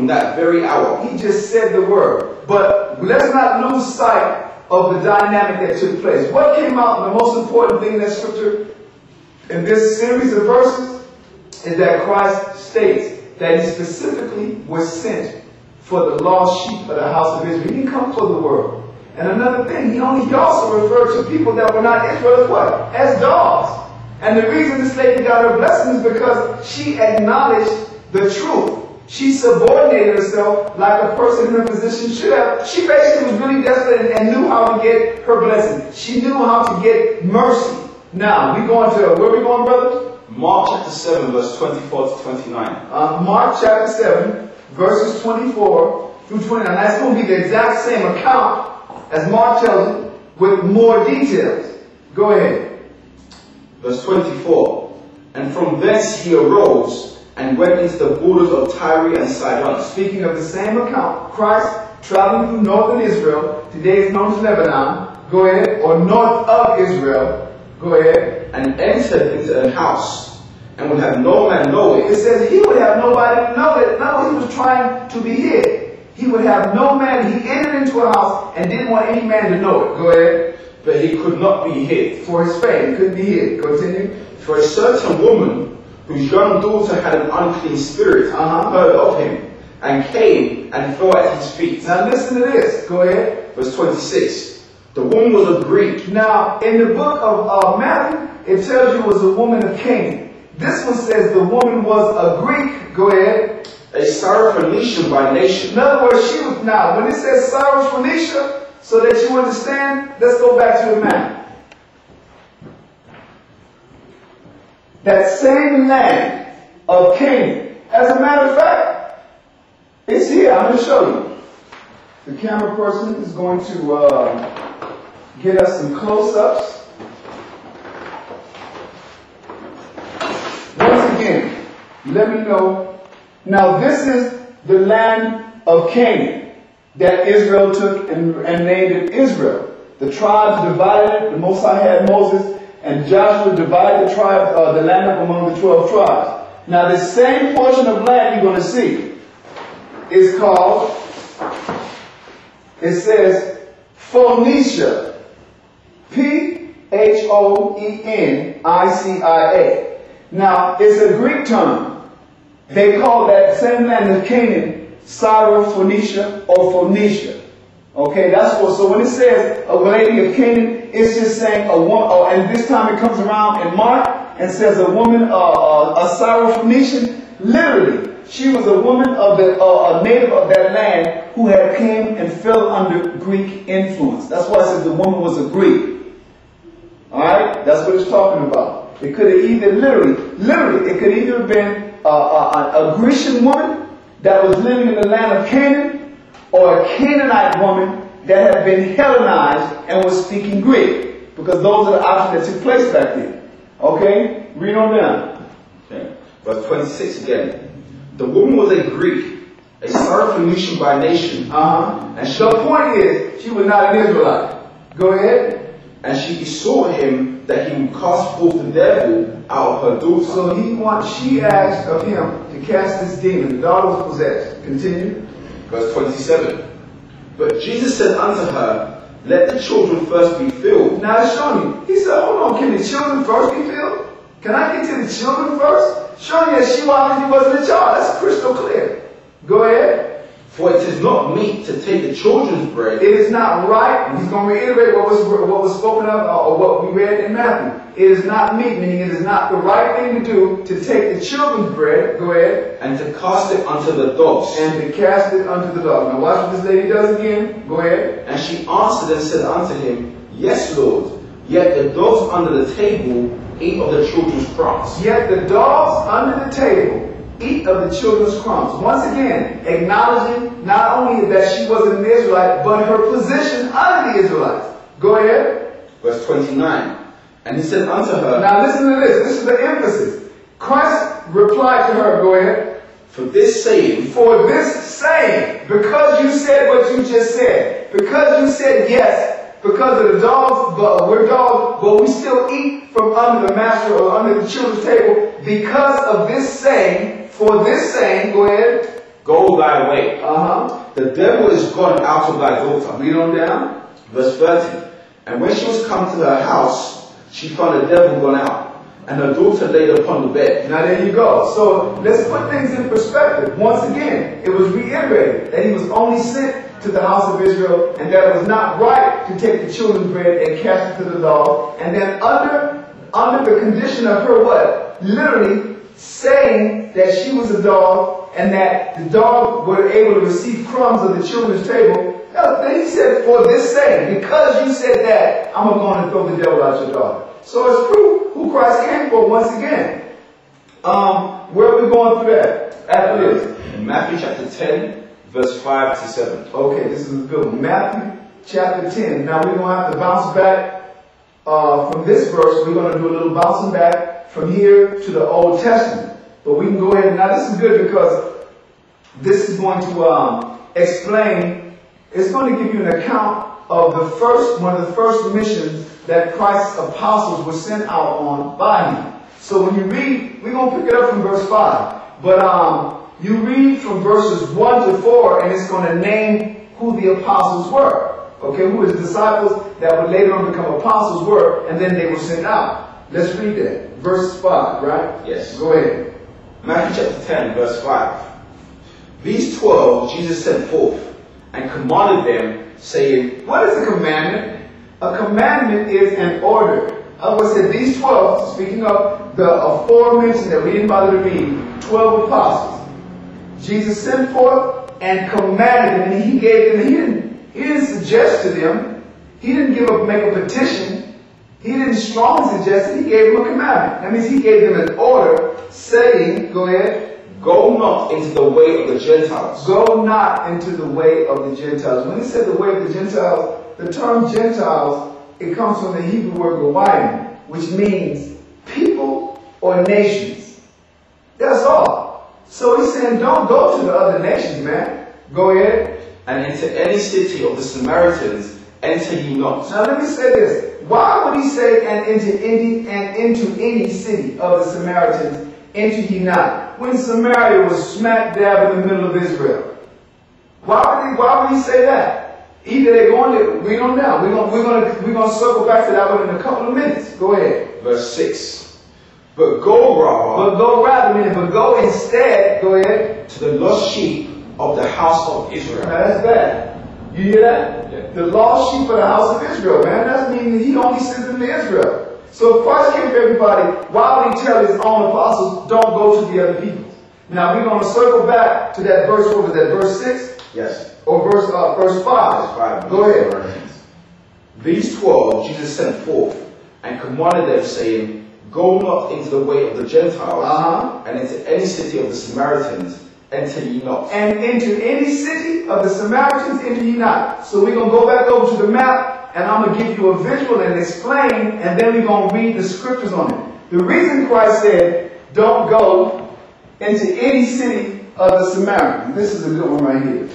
from that very hour. He just said the word. But let's not lose sight of the dynamic that took place. What came out, the most important thing in that scripture, in this series of verses, is that Christ states that he specifically was sent for the lost sheep of the house of Israel. He didn't come for the world. And another thing, he also referred to people that were not Israel as what? As dogs. And the reason this lady got her blessing is because she acknowledged the truth. She subordinated herself like a person in her position should have. She basically was really desperate and knew how to get her blessing. She knew how to get mercy. Now, we going to, where we going, brothers? Mark chapter 7, verse 24 to 29. Mark chapter 7, verses 24 through 29. That's going to be the exact same account as Mark tells it, with more details. Go ahead. Verse 24. And from thence he arose and went into the borders of Tyre and Sidon. Speaking of the same account, Christ traveling through northern Israel, today is known as Lebanon, go ahead, or north of Israel, go ahead. And entered into a house, and would have no man know it. It says he would have nobody to know it. Not he was trying to be hid. He would have no man. He entered into a house and didn't want any man to know it. Go ahead. But he could not be hid. For his fame, he couldn't be hid. Continue. For a certain woman, whose young daughter had an unclean spirit, heard of him, and came and fell at his feet. Now listen to this. Go ahead. Verse 26. The woman was a Greek. Now, in the book of Matthew, it tells you it was a woman of Canaan. This one says the woman was a Greek. Go ahead. A Syrophoenician by nation. In other words, she was, now, when it says Syrophoenicia, so that you understand, let's go back to the map. That same land of Canaan. As a matter of fact, it's here. I'm going to show you. The camera person is going to get us some close-ups. Once again, let me know. Now, this is the land of Canaan that Israel took and named it Israel. The tribes divided it. The Most High had Moses and Joshua divided the the land up among the 12 tribes. Now, this same portion of land you're going to see is called, it says, Phoenicia. Phoenicia. Now, it's a Greek term. They call that same land of Canaan Syrophoenicia or Phoenicia. Okay, that's what. So when it says a lady of Canaan, it's just saying a woman. And this time it comes around in Mark and says a woman, a Syrophoenician. Literally, she was a woman of a native of that land who had came and fell under Greek influence. That's why it says the woman was a Greek. All right, that's what it's talking about. It could have either literally, it could either have been a Grecian woman that was living in the land of Canaan, or a Canaanite woman that had been Hellenized and was speaking Greek, because those are the options that took place back then. Okay, read on down. Okay. Verse 26 again. The woman was a Greek, a Syrophoenician by nation. And And the point is, she was not an Israelite. Go ahead. And she besought him that he would cast forth the devil out of her daughter. So she asked of him to cast this demon. The daughter was possessed. Continue. Verse 27. But Jesus said unto her, let the children first be filled. Now it's showing you. He said, hold on, can the children first be filled? Can I get to the children first? Showing you that she obviously wasn't a child. That's crystal clear. Go ahead. For it is not meet to take the children's bread. It is not right. He's going to reiterate what was spoken of, or what we read in Matthew. It is not meet, meaning it is not the right thing to do to take the children's bread. Go ahead. And to cast it unto the dogs. And to cast it unto the dogs. Now watch what this lady does again. Go ahead. And she answered and said unto him, Yes, Lord. Yet the dogs under the table eat of the children's crumbs. Yet the dogs under the table eat of the children's crumbs. Once again, acknowledging not only that she wasn't an Israelite, but her position under the Israelites. Go ahead. Verse 29. And he said unto her. Now listen to this. This is the emphasis. Christ replied to her. Go ahead. For this saying. For this saying. Because you said what you just said. Because you said yes. Because of the dogs, but we're dogs, but we still eat from under the master or under the children's table. Because of this saying, for this saying, go ahead. go thy way. Uh-huh. The devil is gone out of thy daughter. Read on down. Verse 30. And when she was come to her house, she found the devil gone out, and her daughter laid upon the bed. Now there you go. So let's put things in perspective. Once again, it was reiterated that he was only sent to the house of Israel, and that it was not right to take the children's bread and cast it to the dog. And then under the condition of her what? Literally saying that she was a dog, and that the dog were able to receive crumbs of the children's table. Then he said, for this saying, because you said that, I'm going to throw the devil out your daughter. So it's proof who Christ came for once again. Where are we going through that? After this? Matthew chapter 10, verse 5 to 7. Okay, this is a good one. Matthew chapter 10. Now we're going to have to bounce back from this verse. We're going to do a little bouncing back from here to the Old Testament. But we can go ahead. Now this is good because this is going to explain. It's going to give you an account of one of the first missions that Christ's apostles were sent out on by him. So when you read, we're going to pick it up from verse 5. But you read from verses 1 to 4, and it's going to name who the apostles were. Okay, who his disciples that would later on become apostles were, and then they were sent out. Let's read that. Verse 5, right? Yes. Go ahead. Matthew chapter 10, verse 5. These 12 Jesus sent forth, and commanded them, saying, what is a commandment? A commandment is an order. I would say these 12, speaking of the aforementioned that we didn't bother to read, 12 apostles. Jesus sent forth and commanded them, and he gave them, he didn't suggest to them, he didn't make a petition, he didn't strongly suggest it, he gave them a commandment. That means he gave them an order saying, go ahead, go not into the way of the Gentiles. Go not into the way of the Gentiles. When he said the way of the Gentiles, the term Gentiles, it comes from the Hebrew word Gawayim, which means people or nations. That's all. So he's saying, don't go to the other nations, man. Go ahead. And into any city of the Samaritans enter ye not. Now let me say this. Why would he say, and into any city of the Samaritans enter ye not, when Samaria was smack dab in the middle of Israel? Why would he say that? Either they're going to read on down. We're going to circle back to that one in a couple of minutes. Go ahead. Verse 6. But go instead. Go ahead. To the lost sheep of the house of Israel. Now that's bad. You hear that? Yeah. The lost sheep of the house of Israel, man. That means he only sent them to Israel. So if Christ came for everybody, why would he tell his own apostles, don't go to the other people? Now we're going to circle back to that verse, what was that, verse 6? Yes. Or verse 5? Verse 5. Go ahead. These 12 Jesus sent forth, and commanded them, saying, go not into the way of the Gentiles, and into any city of the Samaritans enter ye not. And into any city of the Samaritans enter ye not. So we're going to go back over to the map, and I'm going to give you a visual and explain, and then we're going to read the scriptures on it. The reason Christ said, don't go into any city of the Samaritans. This is a good one right here.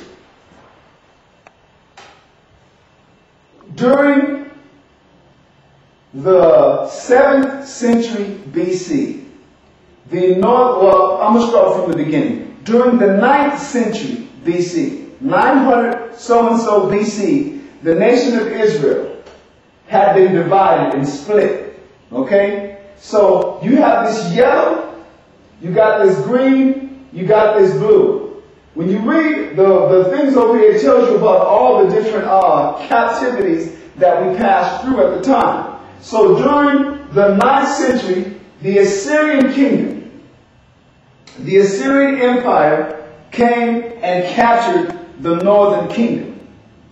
During the 7th century BC, I'm going to start from the beginning. During the 9th century BC, 900 so-and-so BC, the nation of Israel had been divided and split. Okay? So you have this yellow, you got this green, you got this blue. When you read the things over here, it tells you about all the different captivities that we passed through at the time. So during the 9th century, the Assyrian kingdom, the Assyrian Empire came and captured the northern kingdom.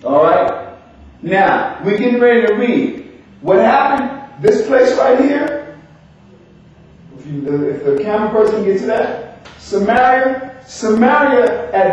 Alright? Now, we're getting ready to read. What happened? This place right here, if the camera person gets to that, Samaria at